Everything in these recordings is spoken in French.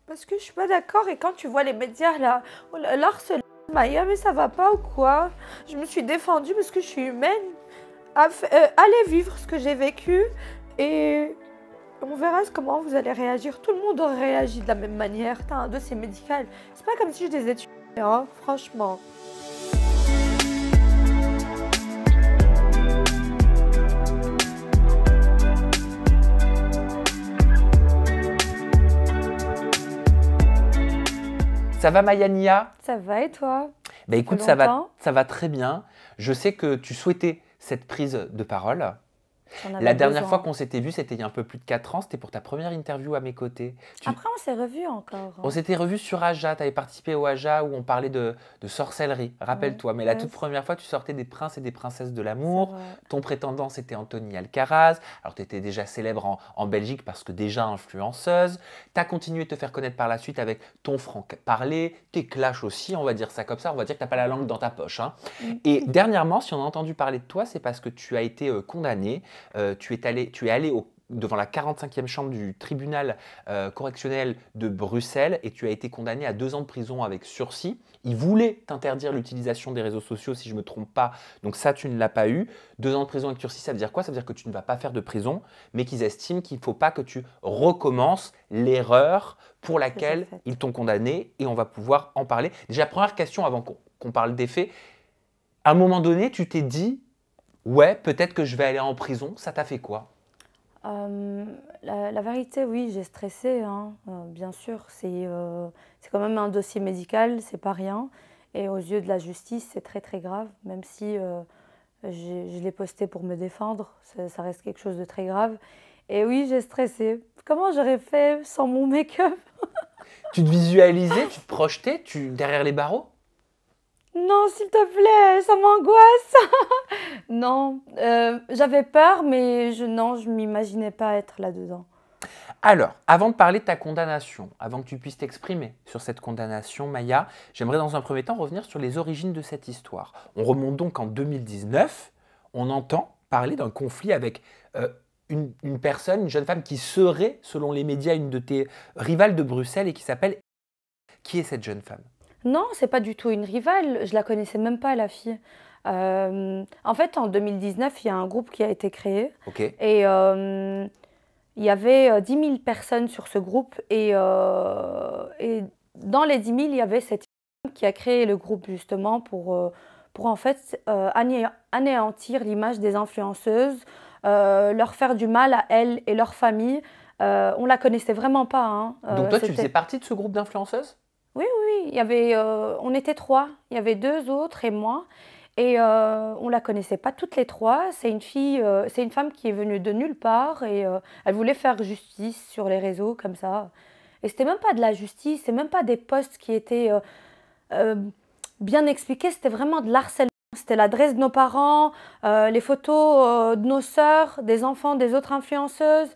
Parce que je suis pas d'accord et quand tu vois les médias là, oh là, l'harcèlement, Maya, mais ça va pas ou quoi? Je me suis défendue parce que je suis humaine. Allez vivre ce que j'ai vécu et on verra comment vous allez réagir. Tout le monde aurait réagi de la même manière. T'as un dossier médical. C'est pas comme si je les ai tués, hein, franchement. Ça va Mayania? Ça va et toi? Bah écoute, ça va très bien. Je sais que tu souhaitais cette prise de parole. La dernière fois qu'on s'était vu, c'était il y a un peu plus de 4 ans. C'était pour ta première interview à mes côtés. Après, on s'est revus encore. On s'était revus sur Aja. Tu avais participé au Aja où on parlait de sorcellerie, rappelle-toi. Mais la toute première fois, tu sortais des princes et des princesses de l'amour. Ton prétendant, c'était Anthony Alcaraz. Alors, tu étais déjà célèbre en Belgique parce que déjà influenceuse. Tu as continué de te faire connaître par la suite avec ton franc-parler, tes clashs aussi, on va dire ça comme ça. On va dire que tu n'as pas la langue dans ta poche. Hein. Et dernièrement, si on a entendu parler de toi, c'est parce que tu as été condamné. Tu es allé devant la 45e chambre du tribunal correctionnel de Bruxelles et tu as été condamné à 2 ans de prison avec sursis. Ils voulaient t'interdire l'utilisation des réseaux sociaux si je ne me trompe pas, donc ça tu ne l'as pas eu. 2 ans de prison avec sursis, ça veut dire quoi? Ça veut dire que tu ne vas pas faire de prison, mais qu'ils estiment qu'il ne faut pas que tu recommences l'erreur pour laquelle ils t'ont condamné et on va pouvoir en parler. Déjà, première question avant qu'on parle des faits. À un moment donné, tu t'es dit ouais, peut-être que je vais aller en prison. Ça t'a fait quoi? La vérité, oui, j'ai stressé, hein. Bien sûr. C'est quand même un dossier médical, c'est pas rien. Et aux yeux de la justice, c'est très très grave. Même si je l'ai posté pour me défendre, ça reste quelque chose de très grave. Et oui, j'ai stressé. Comment j'aurais fait sans mon make-up? Tu te visualisais, tu te projetais derrière les barreaux? Non, s'il te plaît, ça m'angoisse. Non, j'avais peur, mais non, je ne m'imaginais pas être là-dedans. Alors, avant de parler de ta condamnation, avant que tu puisses t'exprimer sur cette condamnation, Maya, j'aimerais dans un premier temps revenir sur les origines de cette histoire. On remonte donc en 2019, on entend parler d'un conflit avec une personne, une jeune femme qui serait, selon les médias, une de tes rivales de Bruxelles et qui s'appelle... Qui est cette jeune femme? Non, c'est pas du tout une rivale, je la connaissais même pas, la fille. En fait, en 2019, il y a un groupe qui a été créé. Et il y avait 10 000 personnes sur ce groupe. Et dans les 10 000, il y avait cette femme qui a créé le groupe justement pour en fait anéantir l'image des influenceuses, leur faire du mal à elles et leur famille. On la connaissait vraiment pas. Hein. Donc toi, tu faisais partie de ce groupe d'influenceuses? Oui, il y avait, on était 3. Il y avait 2 autres et moi. Et on ne la connaissait pas toutes les 3. C'est une fille, c'est une femme qui est venue de nulle part et elle voulait faire justice sur les réseaux comme ça. Et c'était même pas de la justice, c'est même pas des posts qui étaient bien expliqués, c'était vraiment de l'harcèlement. C'était l'adresse de nos parents, les photos de nos sœurs, des enfants, des autres influenceuses.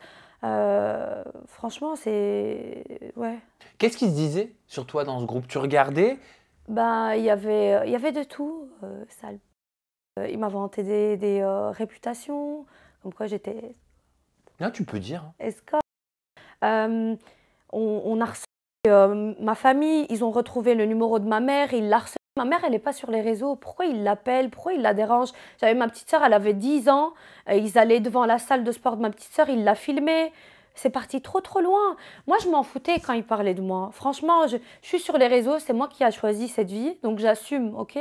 Franchement, c'est... Ouais. Qu'est-ce qui se disait sur toi dans ce groupe? Tu regardais? Ben, il y avait de tout, sale. Il m'a vanté des réputations, comme quoi j'étais... Non, tu peux dire. Escorte. On a harcelé ma famille, ils ont retrouvé le numéro de ma mère, ils l'harcèlent. Ma mère, elle n'est pas sur les réseaux. Pourquoi ils l'appellent? Pourquoi ils la dérangent? J'avais ma petite sœur, elle avait 10 ans. Ils allaient devant la salle de sport de ma petite sœur, ils la filmaient. C'est parti trop loin. Moi, je m'en foutais quand ils parlaient de moi. Franchement, je suis sur les réseaux, c'est moi qui ai choisi cette vie, donc j'assume, ok?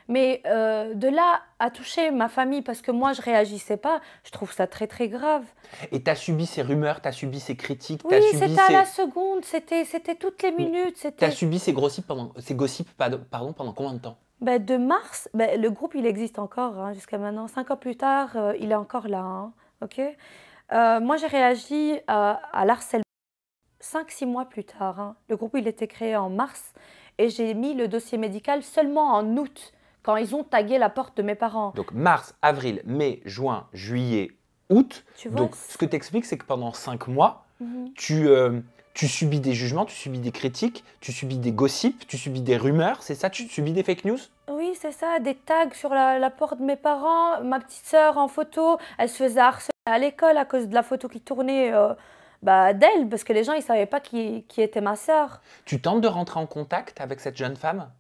Mais de là à toucher ma famille parce que moi, je réagissais pas, je trouve ça très grave. Et tu as subi ces rumeurs, tu as subi ces critiques, oui, c'était à la seconde, c'était toutes les minutes. Tu as subi ces gossips pendant combien de temps? Ben, de mars, ben, le groupe, il existe encore hein, jusqu'à maintenant. 5 ans plus tard, il est encore là, hein, ok? Moi, j'ai réagi à l'harcèlement 5-6 mois plus tard. Hein. Le groupe, il était créé en mars et j'ai mis le dossier médical seulement en août, quand ils ont tagué la porte de mes parents. Donc mars, avril, mai, juin, juillet, août. Tu vois, donc ce que tu expliques, c'est que pendant 5 mois, tu subis des jugements, tu subis des critiques, tu subis des gossips, tu subis des rumeurs, c'est ça? Tu subis des fake news? Oui, c'est ça, des tags sur la porte de mes parents. Ma petite sœur en photo, elle se faisait harceler à l'école à cause de la photo qui tournait bah, d'elle, parce que les gens, ils ne savaient pas qui était ma sœur. Tu tentes de rentrer en contact avec cette jeune femme?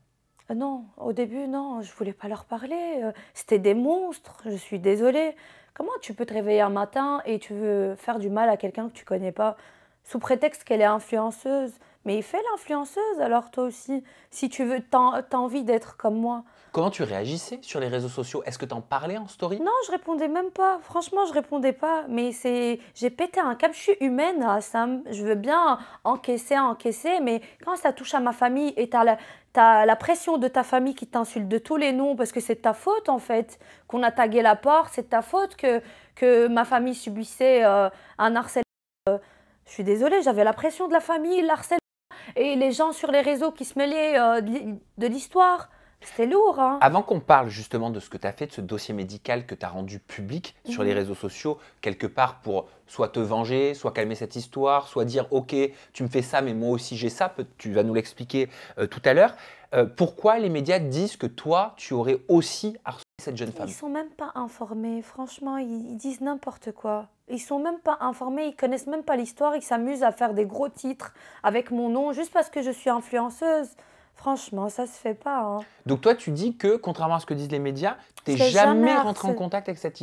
Non, au début, non, je voulais pas leur parler. C'était des monstres, je suis désolée. Comment tu peux te réveiller un matin et tu veux faire du mal à quelqu'un que tu connais pas, sous prétexte qu'elle est influenceuse? Mais fais l'influenceuse alors toi aussi, si tu veux, t'as envie d'être comme moi. Comment tu réagissais sur les réseaux sociaux? Est-ce que tu en parlais en story? Non, je répondais même pas. Franchement, je répondais pas. Mais j'ai pété un câble. Je suis humaine, Sam. Je veux bien encaisser. Mais quand ça touche à ma famille et t'as la pression de ta famille qui t'insulte de tous les noms parce que c'est de ta faute, en fait, qu'on a tagué la porte, c'est de ta faute que ma famille subissait un harcèlement. Je suis désolée, j'avais la pression de la famille, l'harcèlement et les gens sur les réseaux qui se mêlaient de l'histoire. C'était lourd, hein. Avant qu'on parle justement de ce que tu as fait, de ce dossier médical que tu as rendu public sur les réseaux sociaux, quelque part pour soit te venger, soit calmer cette histoire, soit dire ok, tu me fais ça, mais moi aussi j'ai ça, tu vas nous l'expliquer tout à l'heure. Pourquoi les médias disent que toi, tu aurais aussi harcelé cette jeune femme? Ils sont même pas informés, franchement, ils disent n'importe quoi. Ils sont même pas informés, ils connaissent même pas l'histoire, ils s'amusent à faire des gros titres avec mon nom juste parce que je suis influenceuse. Franchement, ça se fait pas, hein. Donc toi, tu dis que, contrairement à ce que disent les médias, tu n'es Je l'ai jamais jamais rentré en harcelé. contact avec cette...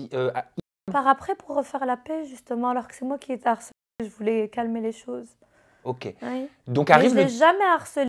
Par après, pour refaire la paix, justement, alors que c'est moi qui ai été harcelée, je voulais calmer les choses. Ok. Oui. Donc Mais arrive je le... l'ai jamais harcelé.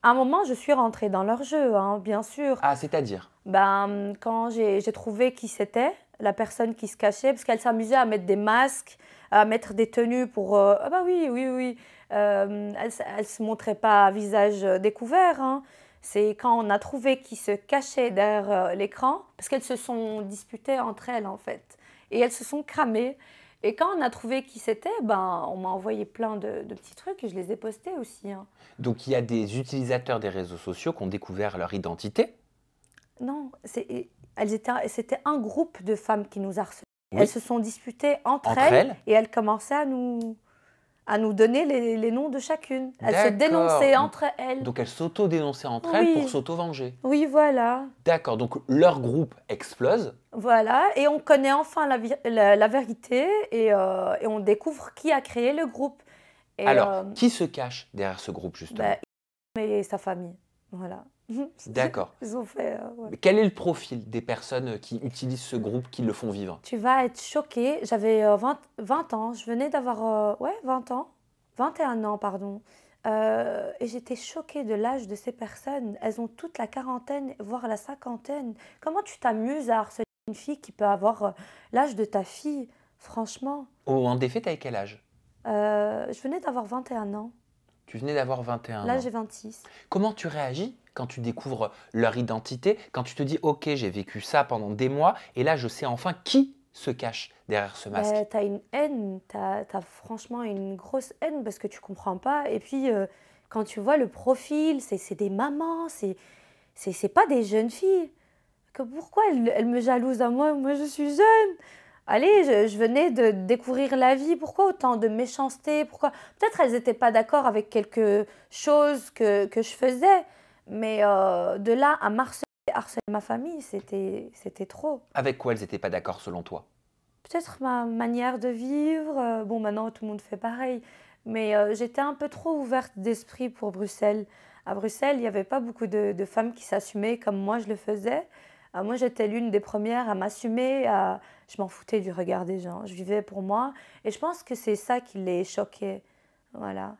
À un moment, je suis rentrée dans leur jeu, hein, bien sûr. Ah, c'est-à-dire? Ben, quand j'ai trouvé qui c'était, la personne qui se cachait, parce qu'elle s'amusait à mettre des masques, à mettre des tenues pour... ah bah oui, oui, oui. Elle se montrait pas à visage découvert, hein. C'est quand on a trouvé qui se cachait derrière l'écran, parce qu'elles se sont disputées entre elles, en fait. Et elles se sont cramées. Et quand on a trouvé qui c'était, ben, on m'a envoyé plein de petits trucs et je les ai postés aussi, hein. Donc il y a des utilisateurs des réseaux sociaux qui ont découvert leur identité. Non, c'était un groupe de femmes qui nous harcelaient. Oui. Elles se sont disputées entre Entre elles elles. et elles commençaient à nous donner les noms de chacune. Elles se D'accord. dénonçaient entre elles. Donc elles s'auto-dénonçaient entre elles Oui. pour s'auto-venger. Oui, voilà. D'accord, donc leur groupe explose. Voilà, et on connaît enfin la vérité et on découvre qui a créé le groupe. Et, Alors, qui se cache derrière ce groupe justement? et sa famille, voilà. D'accord. Ils ont fait... Mais quel est le profil des personnes qui utilisent ce groupe, qui le font vivre? Tu vas être choquée. J'avais 20 ans. Je venais d'avoir 20 ans. 21 ans, pardon. Et j'étais choquée de l'âge de ces personnes. Elles ont toute la quarantaine, voire la cinquantaine. Comment tu t'amuses à harceler une fille qui peut avoir l'âge de ta fille? Franchement. Au moment des faits, t'avais quel âge? Je venais d'avoir 21 ans. Tu venais d'avoir 21 Là, ans. j'ai 26. Comment tu réagis quand tu découvres leur identité, quand tu te dis « Ok, j'ai vécu ça pendant des mois et là, je sais enfin qui se cache derrière ce masque ?» T'as une haine, t'as franchement une grosse haine parce que tu comprends pas. Et puis, quand tu vois le profil, c'est des mamans, c'est pas des jeunes filles. Pourquoi elles me jalousent à moi? Moi, je suis jeune. Allez, je venais de découvrir la vie. Pourquoi autant de méchanceté? Pourquoi? Peut-être elles n'étaient pas d'accord avec quelque chose que je faisais. Mais de là à harceler ma famille, c'était trop. Avec quoi elles n'étaient pas d'accord selon toi? Peut-être ma manière de vivre. Bon, maintenant, tout le monde fait pareil. Mais j'étais un peu trop ouverte d'esprit pour Bruxelles. À Bruxelles, il n'y avait pas beaucoup de femmes qui s'assumaient comme moi je le faisais. Moi, j'étais l'une des premières à m'assumer. Je m'en foutais du regard des gens. Je vivais pour moi. Et je pense que c'est ça qui les choquait. Voilà.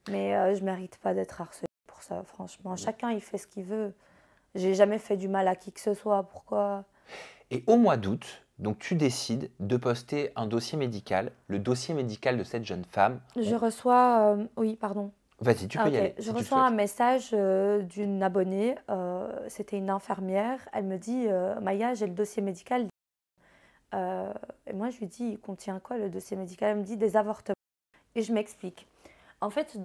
Mais je ne mérite pas d'être harcelée pour ça, franchement. Chacun, il fait ce qu'il veut. J'ai jamais fait du mal à qui que ce soit. Pourquoi? Et au mois d'août, donc tu décides de poster un dossier médical, le dossier médical de cette jeune femme. Je reçois... oui, pardon. Vas-y, tu peux y aller. Je si tu le reçois un souhaites. message d'une abonnée. C'était une infirmière. Elle me dit Maya, j'ai le dossier médical. Et moi, je lui dis il contient quoi le dossier médical? Elle me dit des avortements. Et je m'explique. En fait,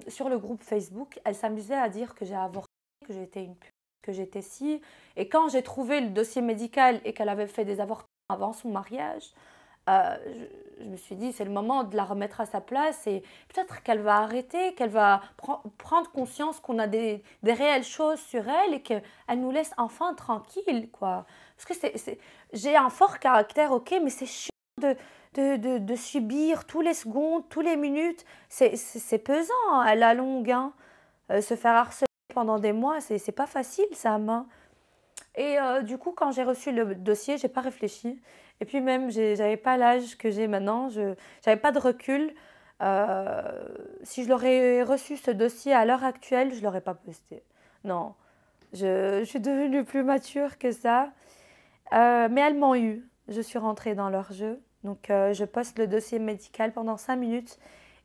sur le groupe Facebook, elle s'amusait à dire que j'ai avorté, que j'étais une pute, que j'étais ci. Et quand j'ai trouvé le dossier médical et qu'elle avait fait des avortements avant son mariage, je me suis dit, c'est le moment de la remettre à sa place et peut-être qu'elle va arrêter, qu'elle va prendre conscience qu'on a des réelles choses sur elle et qu'elle nous laisse enfin tranquille, quoi. Parce que j'ai un fort caractère, ok, mais c'est chiant de subir tous les secondes, tous les minutes. C'est pesant à la longue, hein. Se faire harceler pendant des mois, c'est pas facile, Sam, hein. Et du coup, quand j'ai reçu le dossier, j'ai pas réfléchi. Et puis même, j'avais pas l'âge que j'ai maintenant, j'avais pas de recul. Si je l'aurais reçu ce dossier à l'heure actuelle, je l'aurais pas posté. Non, je suis devenue plus mature que ça. Mais elles m'ont eu. Je suis rentrée dans leur jeu. Donc je poste le dossier médical pendant 5 minutes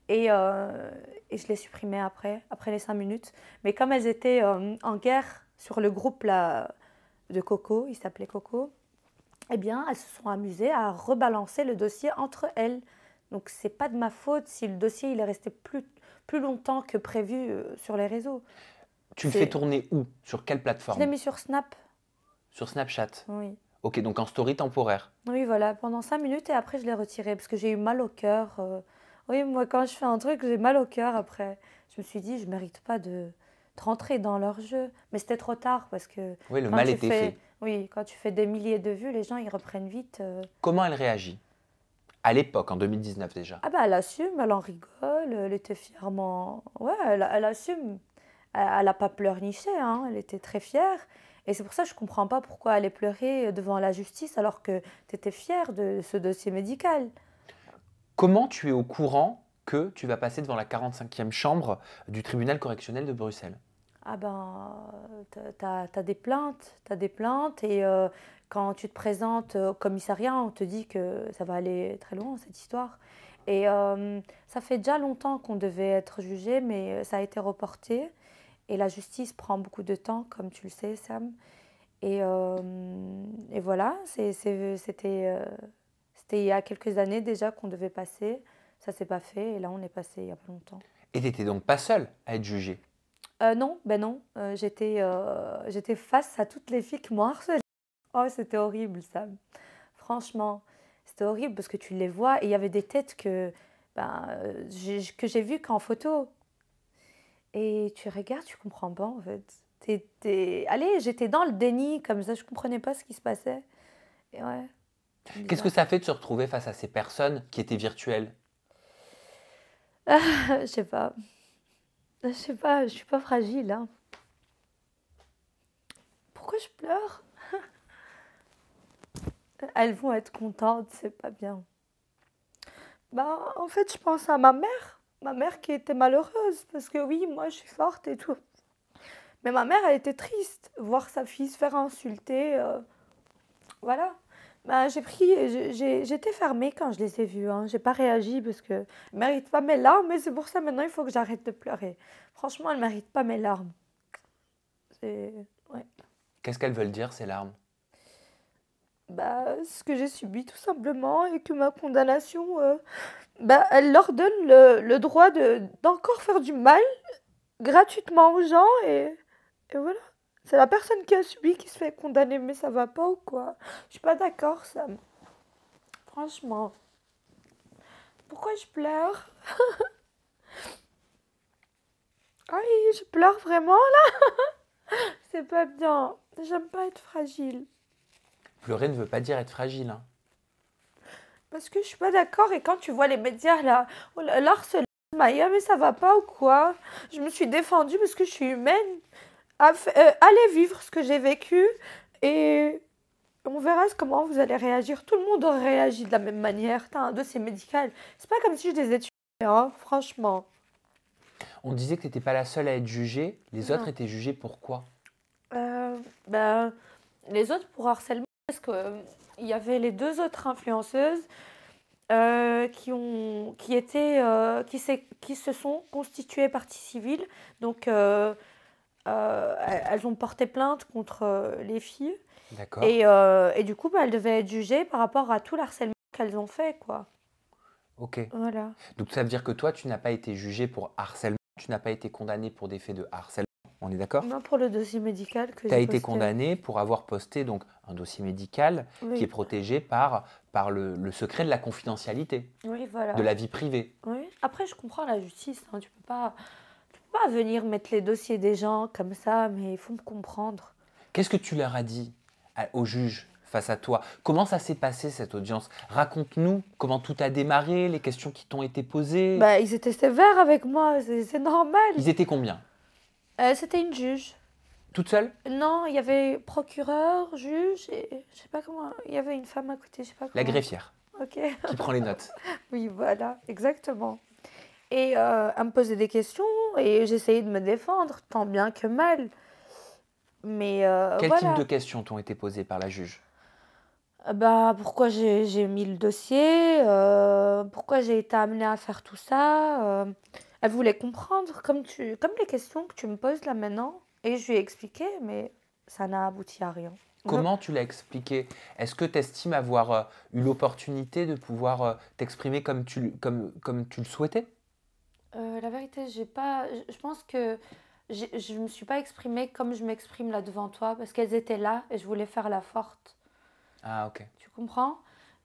et je l'ai supprimé après les 5 minutes. Mais comme elles étaient en guerre sur le groupe là, de Coco, il s'appelait Coco, eh bien, elles se sont amusées à rebalancer le dossier entre elles. Donc, c'est pas de ma faute si le dossier il est resté plus longtemps que prévu sur les réseaux. Tu le fais tourner où? Sur quelle Je l'ai plateforme? mis sur Snap. Sur Snapchat? Oui. Ok, donc en story temporaire. Oui, voilà, pendant 5 minutes et après je l'ai retiré parce que j'ai eu mal au cœur. Oui, moi, quand je fais un truc, j'ai mal au cœur après. Je me suis dit, je mérite pas de rentrer dans leur jeu. Mais c'était trop tard parce que Oui, le quand mal tu était fais, fait. oui, quand tu fais des milliers de vues, les gens ils reprennent vite. Comment elle réagit? À l'époque, en 2019 déjà. Ah bah elle assume, elle en rigole, elle était fièrement... Ouais, elle assume. Elle n'a pas pleurniché, hein, elle était très fière. Et c'est pour ça que je ne comprends pas pourquoi elle allait pleurer devant la justice alors que tu étais fière de ce dossier médical. Comment tu es au courant que tu vas passer devant la 45e chambre du tribunal correctionnel de Bruxelles? Ah ben, t'as des plaintes et quand tu te présentes au commissariat, on te dit que ça va aller très loin cette histoire. Et ça fait déjà longtemps qu'on devait être jugé, mais ça a été reporté. Et la justice prend beaucoup de temps, comme tu le sais, Sam. Et voilà, c'était il y a quelques années déjà qu'on devait passer. Ça s'est pas fait et là on est passé il y a pas longtemps. Et tu n'étais donc pas seule à être jugée? Non, ben non. J'étais face à toutes les filles qui m'ont harcelée. Oh, c'était horrible, Sam. Franchement, c'était horrible parce que tu les vois et il y avait des têtes que j'ai vues qu'en photo. Et tu regardes, tu comprends pas en fait. Allez, j'étais dans le déni comme ça, je comprenais pas ce qui se passait. Et ouais, c'est Qu'est-ce que bizarre. ça fait de se retrouver face à ces personnes qui étaient virtuelles? Je sais pas. Je sais pas, je suis pas fragile, hein. Pourquoi je pleure? Elles vont être contentes, c'est pas bien. Bah, en fait, je pense à ma mère qui était malheureuse, parce que oui, moi, je suis forte et tout. Mais ma mère, elle était triste, voir sa fille se faire insulter, voilà. Bah, j'étais fermée quand je les ai vus, hein. J'ai pas réagi parce que elles méritent pas mes larmes, mais c'est pour ça maintenant il faut que j'arrête de pleurer. Franchement, elles méritent pas mes larmes. Ouais. Qu'est-ce qu'elles veulent dire, ces larmes? Bah, ce que j'ai subi tout simplement et que ma condamnation, elle leur donne le droit d'encore faire du mal gratuitement aux gens et voilà. C'est la personne qui a subi qui se fait condamner, mais ça va pas ou quoi? Je suis pas d'accord, ça. Franchement. Pourquoi je pleure? Aïe, je pleure vraiment là? C'est pas bien. J'aime pas être fragile. Pleurer ne veut pas dire être fragile, hein. Parce que je suis pas d'accord et quand tu vois les médias là, oh là, l'harcèlement, Maya, mais ça va pas ou quoi? Je me suis défendue parce que je suis humaine. Allez vivre ce que j'ai vécu et on verra comment vous allez réagir. Tout le monde aurait réagi de la même manière. T'as un dossier médical. C'est pas comme si je les ai tués, hein, franchement. On disait que tu n'étais pas la seule à être jugée. Les autres Non. étaient jugés pour quoi? Euh, ben, les autres pour harcèlement, parce que il y avait les deux autres influenceuses qui se sont constituées partie civile. Donc, elles ont porté plainte contre les filles. D'accord. Et du coup, elles devaient être jugées par rapport à tout l'harcèlement qu'elles ont fait, quoi. Ok. Voilà. Donc ça veut dire que toi, tu n'as pas été jugée pour harcèlement, tu n'as pas été condamnée pour des faits de harcèlement. On est d'accord? Non, pour le dossier médical que Tu as j'ai été posté. condamnée pour avoir posté donc un dossier médical Oui. qui est protégé par le secret de la confidentialité, Oui, voilà. de la vie privée. Oui. Après, je comprends la justice, hein. Tu peux pas venir mettre les dossiers des gens comme ça, mais il faut me comprendre. Qu'est-ce que tu leur as dit au juge face à toi. Comment ça s'est passé cette audience? Raconte-nous comment tout a démarré, les questions qui t'ont été posées. Bah, ils étaient sévères avec moi, c'est normal. Ils étaient combien? C'était une juge. Toute seule? Non, il y avait procureur, juge, et je sais pas comment. Il y avait une femme à côté, je sais pas comment. La greffière Ok. qui prend les notes. Oui, voilà, exactement. Et elle me posait des questions et j'essayais de me défendre, tant bien que mal. Mais Quel voilà. type de questions t'ont été posées par la juge? Bah, pourquoi j'ai mis le dossier, pourquoi j'ai été amenée à faire tout ça. Elle voulait comprendre, comme les questions que tu me poses là maintenant. Et je lui ai expliqué, mais ça n'a abouti à rien. Comment tu l'as expliqué? Est-ce que tu estimes avoir eu l'opportunité de pouvoir t'exprimer comme comme tu le souhaitais? La vérité, je pense que je me suis pas exprimée comme je m'exprime là devant toi, parce qu'elles étaient là et je voulais faire la forte. Ah, ok. Tu comprends?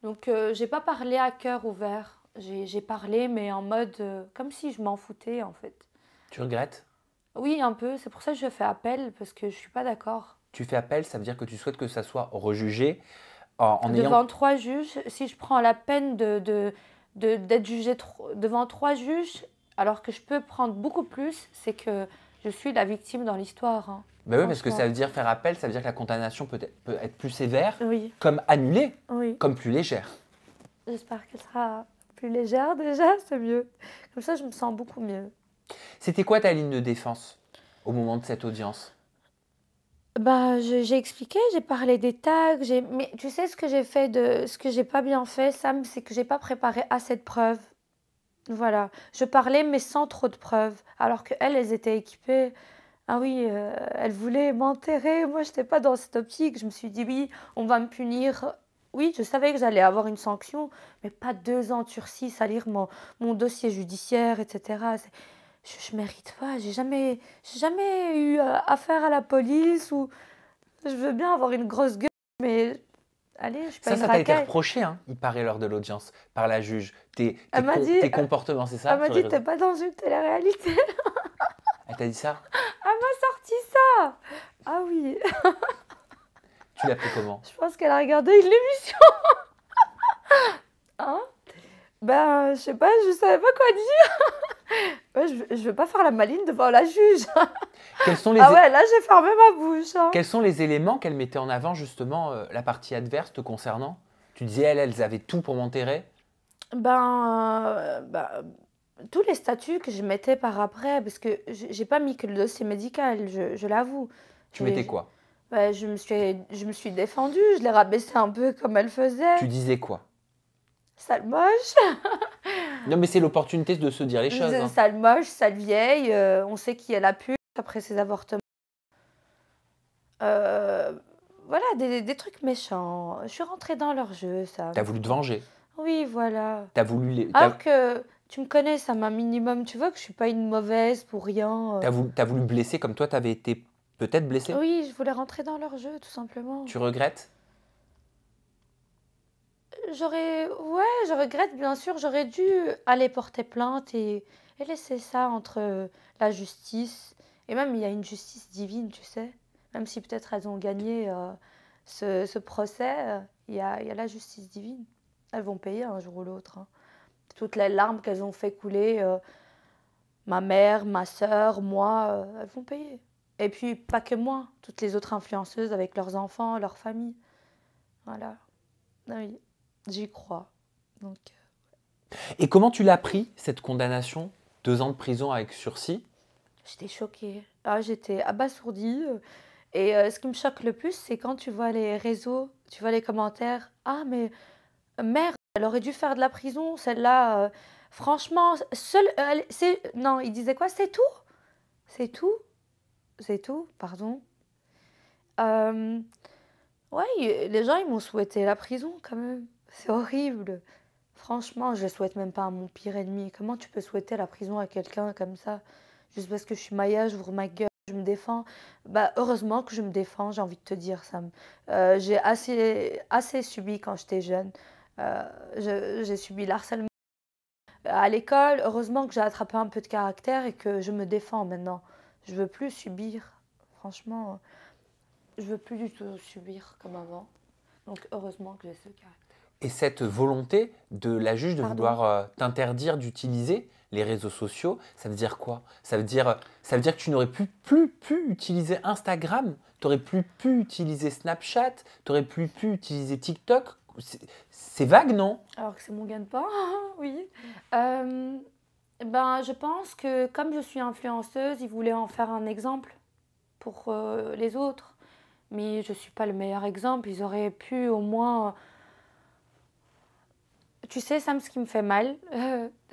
Donc, j'ai pas parlé à cœur ouvert. J'ai parlé, mais en mode comme si je m'en foutais, en fait. Tu regrettes? Oui, un peu. C'est pour ça que je fais appel, parce que je suis pas d'accord. Tu fais appel, ça veut dire que tu souhaites que ça soit rejugé en Devant ayant... 3 juges, si je prends la peine d'être jugée devant 3 juges, alors que je peux prendre beaucoup plus, c'est que je suis la victime dans l'histoire, hein, Ben oui, parce que ça franchement. veut dire faire appel, ça veut dire que la condamnation peut être plus sévère, Oui, comme annulée, oui. comme plus légère. J'espère qu'elle sera plus légère déjà, c'est mieux. Comme ça, je me sens beaucoup mieux. C'était quoi ta ligne de défense au moment de cette audience? Bah, j'ai expliqué, j'ai parlé des tags, mais tu sais ce que j'ai pas bien fait, Sam, c'est que j'ai pas préparé assez de preuves. Voilà. Je parlais, mais sans trop de preuves. Alors qu'elles, elles étaient équipées. Ah oui, elles voulaient m'enterrer. Moi, je n'étais pas dans cette optique. Je me suis dit, oui, on va me punir. Oui, je savais que j'allais avoir une sanction, mais pas 2 ans de sursis, salir mon dossier judiciaire, etc. Je mérite pas. J'ai jamais eu affaire à la police ou je veux bien avoir une grosse gueule, mais allez, je suis pas une Ça t'a été racaille. reproché, hein, il paraît, lors de l'audience, par la juge. Elle m'a dit, Tes comportements, c'est ça? elle m'a Tu aurais dit, t'es raison. pas dans une télé-réalité. Elle t'a dit ça? Elle m'a sorti ça. Ah oui, Tu l'as pris comment? je pense qu'elle a regardé une émission. Hein? Ben, je sais pas, je savais pas quoi dire. Ouais, je veux pas faire la maline devant la juge. Quels sont les, Ah ouais, là, j'ai fermé ma bouche, hein. quels sont les éléments qu'elle mettait en avant, justement, la partie adverse te concernant? Tu disais, elles avaient tout pour m'enterrer. Ben, tous les statuts que je mettais par après, parce que j'ai pas mis que le dossier médical, je l'avoue. Tu mettais quoi? Ben, je me suis défendue, je l'ai rabaissé un peu comme elle faisait. Tu disais quoi? Sale moche. Non, mais c'est l'opportunité de se dire les Je choses, disais hein. sale moche, sale vieille, on sait qui est la pute après ses avortements. Euh, voilà, des trucs méchants. Je suis rentrée dans leur jeu, ça. T'as voulu te venger. Oui, voilà. T'as voulu les... Alors que tu me connais, ça m'a minimum. Tu vois que je suis pas une mauvaise pour rien. T'as voulu blesser comme toi, t'avais été peut-être blessé? Oui, je voulais rentrer dans leur jeu, tout simplement. Tu regrettes? Ouais, je regrette, bien sûr. J'aurais dû aller porter plainte et laisser ça entre la justice. Et même, il y a une justice divine, tu sais. Même si peut-être elles ont gagné ce procès, il y a la justice divine. Elles vont payer un jour ou l'autre, hein. Toutes les larmes qu'elles ont fait couler, ma mère, ma sœur, moi, elles vont payer. Et puis, pas que moi, toutes les autres influenceuses avec leurs enfants, leurs familles. Voilà. Ah oui, j'y crois. Donc, Et comment tu l'as pris, cette condamnation? 2 ans de prison avec sursis? j'étais choquée. Ah, j'étais abasourdie. Et ce qui me choque le plus, c'est quand tu vois les réseaux, tu vois les commentaires. Ah, mais merde, elle aurait dû faire de la prison, celle-là. Franchement, non, il disait quoi? C'est tout? C'est tout? C'est tout, pardon. Euh, ouais, les gens, ils m'ont souhaité la prison quand même. C'est horrible. Franchement, je le souhaite même pas à mon pire ennemi. Comment tu peux souhaiter la prison à quelqu'un comme ça? Juste parce que je suis Maya, j'ouvre ma gueule, je me défends. Bah, heureusement que je me défends, j'ai envie de te dire, Sam. J'ai assez subi quand j'étais jeune. J'ai subi l'harcèlement à l'école. Heureusement que j'ai attrapé un peu de caractère et que je me défends maintenant. Je veux plus subir. Franchement, je veux plus du tout subir comme avant. Donc, heureusement que j'ai ce caractère. Et cette volonté de la juge de vouloir t'interdire d'utiliser les réseaux sociaux, ça veut dire quoi? Ça veut dire que tu n'aurais plus pu utiliser Instagram, tu n'aurais plus pu utiliser Snapchat, tu n'aurais plus pu utiliser TikTok. C'est vague, non? Alors que c'est mon gagne-pain, oui. Ben, je pense que comme je suis influenceuse, ils voulaient en faire un exemple pour les autres. Mais je ne suis pas le meilleur exemple. Ils auraient pu au moins... Tu sais, Sam, ce qui me fait mal,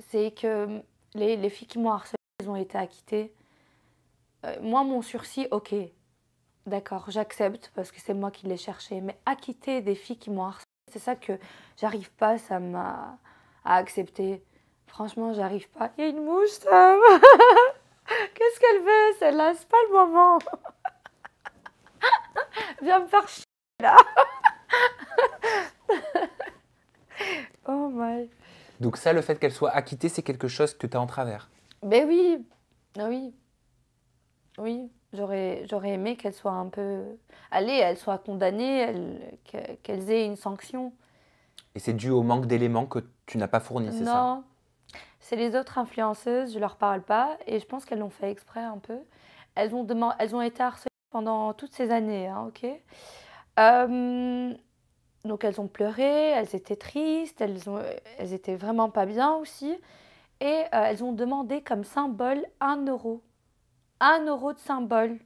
c'est que les filles qui m'ont harcelée, elles ont été acquittées. Moi, mon sursis, ok, d'accord, j'accepte parce que c'est moi qui l'ai cherché. Mais acquitter des filles qui m'ont harcelée, c'est ça que j'arrive pas, Sam, à accepter. Franchement, j'arrive pas. Il y a une mouche, Sam. Qu'est-ce qu'elle veut, celle-là? C'est pas le moment. Viens me faire chier, là. Oh my. Donc ça, le fait qu'elle soit acquittée, c'est quelque chose que tu as en travers. Ben oui, ah oui, oui. J'aurais aimé qu'elle soit un peu... Allez, elle soit condamnée, qu'elles aient une sanction. Et c'est dû au manque d'éléments que tu n'as pas fourni, c'est ça? Non, c'est les autres influenceuses, je leur parle pas et je pense qu'elles l'ont fait exprès un peu. Elles ont été harcelées pendant toutes ces années, hein, ok? Euh, donc elles ont pleuré, elles étaient tristes, elles étaient vraiment pas bien aussi. Et elles ont demandé comme symbole 1 euro. 1 euro de symbole.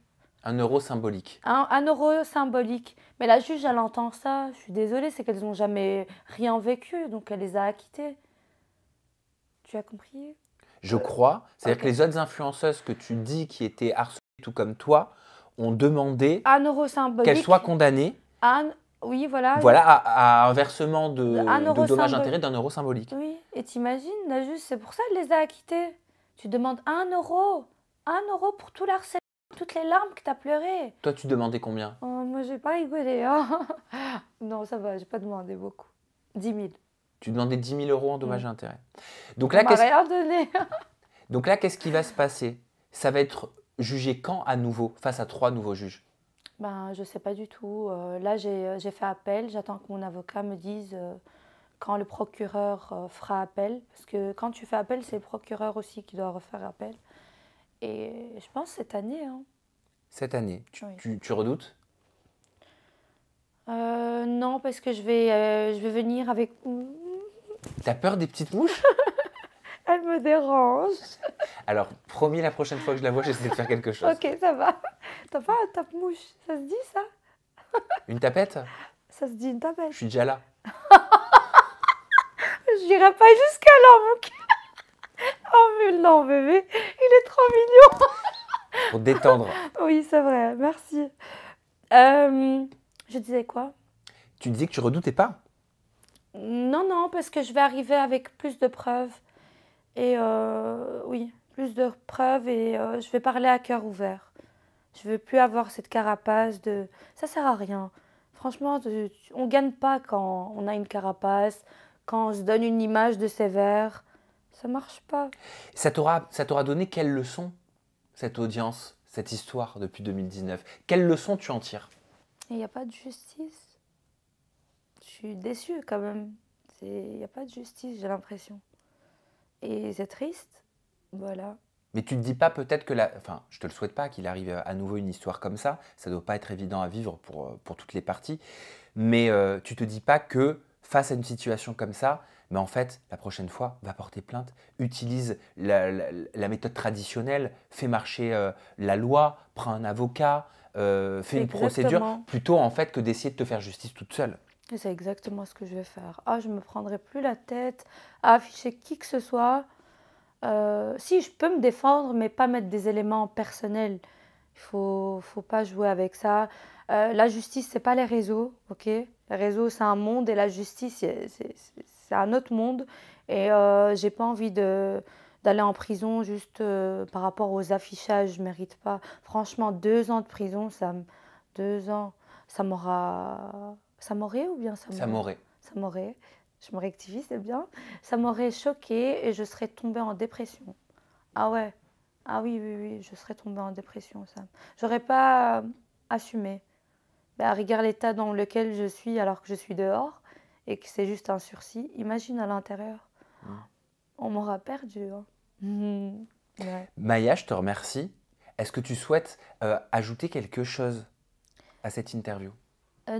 1 euro symbolique. 1 euro symbolique. Mais la juge, elle entend ça. Je suis désolée, c'est qu'elles n'ont jamais rien vécu, donc elle les a acquittées. Tu as compris? Je crois. C'est-à-dire Ok. que les autres influenceuses que tu dis qui étaient harcelées tout comme toi ont demandé 1 euro symbolique. qu'elles soient condamnées. Oui, voilà. Voilà, à un versement de 1 euro dommages-intérêts d'1 euro symbolique. Oui, et t'imagines, la juge, c'est pour ça qu'elle les a acquittées. Tu demandes 1 euro. 1 euro pour tout l'harcèlement, toutes les larmes que t'as pleurées. Toi, tu demandais combien? Oh, moi, j'ai pas rigolé. Hein. Non, ça va, j'ai pas demandé beaucoup. 10 000. Tu demandais 10 000 euros en dommages et intérêts. Donc On là, m'a rien donné. qu'est-ce qui va se passer? Ça va être jugé quand à nouveau, face à 3 nouveaux juges? Ben, je sais pas du tout. Là, j'ai fait appel. J'attends que mon avocat me dise quand le procureur fera appel. Parce que quand tu fais appel, c'est le procureur aussi qui doit refaire appel. Et je pense cette année. Hein. Cette année, Oui. tu redoutes? Non, parce que je vais venir avec... T'as peur des petites mouches? Elle me dérange. Alors, promis, la prochaine fois que je la vois, j'essaie de faire quelque chose. Ok, ça va. T'as pas un tape-mouche? Ça se dit, ça? Une tapette? Ça se dit une tapette. Je suis déjà là. Je n'irai pas jusqu'à là, mon cœur. Oh, mais non, bébé. Il est trop mignon. Pour détendre. Oui, c'est vrai. Merci. Je disais quoi? Tu disais que tu redoutais pas? Non, non, parce que je vais arriver avec plus de preuves. Et oui, plus de preuves et je vais parler à cœur ouvert. Je veux plus avoir cette carapace de... Ça sert à rien. Franchement, on gagne pas quand on a une carapace, quand on se donne une image de sévère. Ça marche pas. Ça t'aura donné quelle leçon, cette audience, cette histoire depuis 2019? Quelle leçon tu en tires? Il n'y a pas de justice. Je suis déçue quand même. Il n'y a pas de justice, j'ai l'impression. Et c'est triste. Voilà. Mais tu te dis pas peut-être que enfin, je te le souhaite pas qu'il arrive à nouveau une histoire comme ça. Ça doit pas être évident à vivre pour toutes les parties. Mais tu te dis pas que face à une situation comme ça, mais en fait, la prochaine fois, va porter plainte, utilise la méthode traditionnelle, fais marcher la loi, prends un avocat, fais une procédure, plutôt en fait que d'essayer de te faire justice toute seule. Et c'est exactement ce que je vais faire. Ah, je me prendrai plus la tête à afficher qui que ce soit. Si, je peux me défendre, mais pas mettre des éléments personnels. Il faut pas jouer avec ça. La justice, c'est pas les réseaux, ok? Les réseaux, c'est un monde et la justice, c'est un autre monde. Et j'ai pas envie d'aller en prison juste par rapport aux affichages. Je mérite pas. Franchement, 2 ans de prison, 2 ans, ça m'aura... Ça m'aurait ou bien Ça m'aurait. Ça m'aurait. Je me rectifie, c'est bien. Ça m'aurait choquée et je serais tombée en dépression. Ah ouais. Ah oui, oui, oui, je serais tombée en dépression, ça. J'aurais pas assumé. Bah, regarde l'état dans lequel je suis alors que je suis dehors et que c'est juste un sursis. Imagine à l'intérieur. On m'aura perdu. Hein. Ouais. Maya, je te remercie. Est-ce que tu souhaites ajouter quelque chose à cette interview?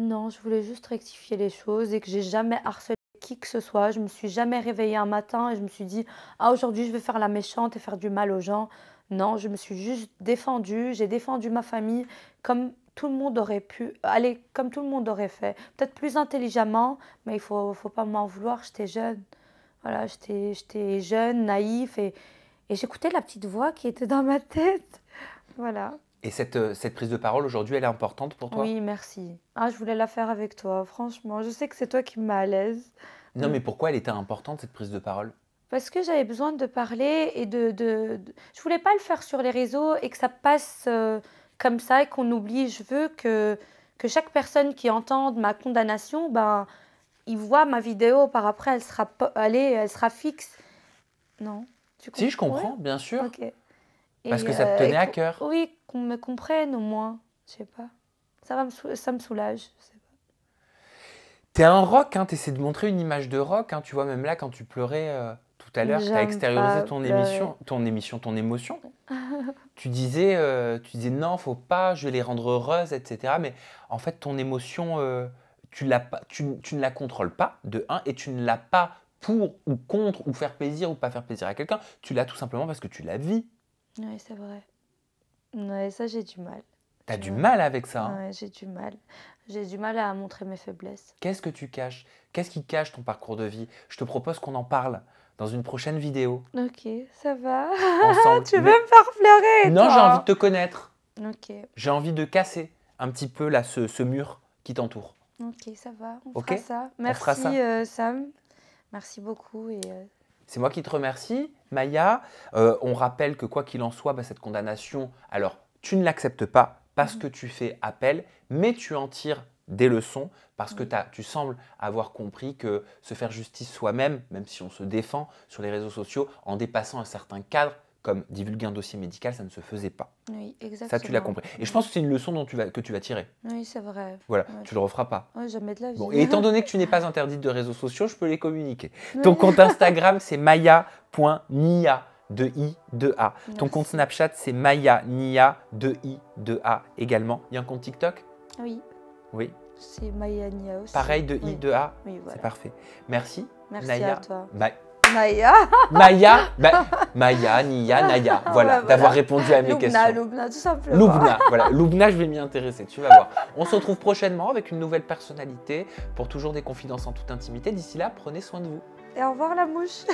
Non, je voulais juste rectifier les choses et que j'ai jamais harcelé qui que ce soit. Je me suis jamais réveillée un matin et je me suis dit, ah, aujourd'hui je vais faire la méchante et faire du mal aux gens. Non, je me suis juste défendue. J'ai défendu ma famille comme tout le monde aurait pu, aller comme tout le monde aurait fait. Peut-être plus intelligemment, mais il faut pas m'en vouloir. J'étais jeune. Voilà, j'étais jeune, naïf et j'écoutais la petite voix qui était dans ma tête. Voilà. Et cette prise de parole aujourd'hui, elle est importante pour toi? Oui, merci. Ah, je voulais la faire avec toi, franchement. Je sais que c'est toi qui me mets à l'aise. Non, mais pourquoi elle était importante, cette prise de parole? Parce que j'avais besoin de parler et je voulais pas le faire sur les réseaux et que ça passe comme ça et qu'on oublie. Je veux que chaque personne qui entende ma condamnation, ben, il voit ma vidéo, par après, elle sera fixe. Non, tu comprends? Si, je comprends, bien sûr. Ok. Parce Et, que ça te tenait à et cœur. oui, qu'on me comprenne au moins. Je sais pas. Ça me soulage. Je sais pas. T'es un rock, hein, t'essaies de montrer une image de rock. Hein, tu vois, même là, quand tu pleurais tout à l'heure, t'as J'aime extériorisé pas pleurer. ton émotion. Tu disais non, faut pas, je vais les rendre heureuses, etc. Mais en fait, ton émotion, tu ne la contrôles pas, de un, et tu ne l'as pas pour ou contre, ou faire plaisir ou pas faire plaisir à quelqu'un. Tu l'as tout simplement parce que tu la vis. Oui, c'est vrai. Ouais, ça, j'ai du mal. T'as Tu du vois. mal avec ça. Hein. Ouais, j'ai du mal. J'ai du mal à montrer mes faiblesses. Qu'est-ce que tu caches? Qu'est-ce qui cache ton parcours de vie? Je te propose qu'on en parle dans une prochaine vidéo. Ok, ça va. Ensemble. Tu veux me faire pleurer, Non, j'ai toi? envie de te connaître. Ok, J'ai envie de casser un petit peu là, ce mur qui t'entoure. ok, ça va. On Ok, fera ça. on fera Merci, ça. Sam. Merci beaucoup. C'est moi qui te remercie, Maya. On rappelle que quoi qu'il en soit, cette condamnation, alors tu ne l'acceptes pas parce que tu fais appel, mais tu en tires des leçons parce que tu sembles avoir compris que se faire justice soi-même, même si on se défend sur les réseaux sociaux, en dépassant un certain cadre, comme divulguer un dossier médical, ça ne se faisait pas. Oui, exactement. Ça, tu l'as compris. Et je pense que c'est une leçon que tu vas tirer. Oui, c'est vrai. Voilà, Ouais. tu ne le referas pas. Ouais, jamais de la vie. Bon, et étant donné que tu n'es pas interdite de réseaux sociaux, je peux les communiquer. Ton compte Instagram, c'est maya.nia, de I, de A. Merci. Ton compte Snapchat, c'est maya.nia, de I, de A également. Il y a un compte TikTok? Oui, Oui. c'est Maya Nia aussi. Pareil, de I, Oui. de A? Oui, voilà. C'est parfait. Merci. Merci Naya. à toi. Maya, Maya. Maya, Nia, Naya. Voilà, Ouais, d'avoir répondu à mes questions. Loubna, tout simplement. Loubna, voilà. Loubna, je vais m'y intéresser, tu vas voir. On se retrouve prochainement avec une nouvelle personnalité pour toujours des confidences en toute intimité. D'ici là, prenez soin de vous. Et au revoir la mouche.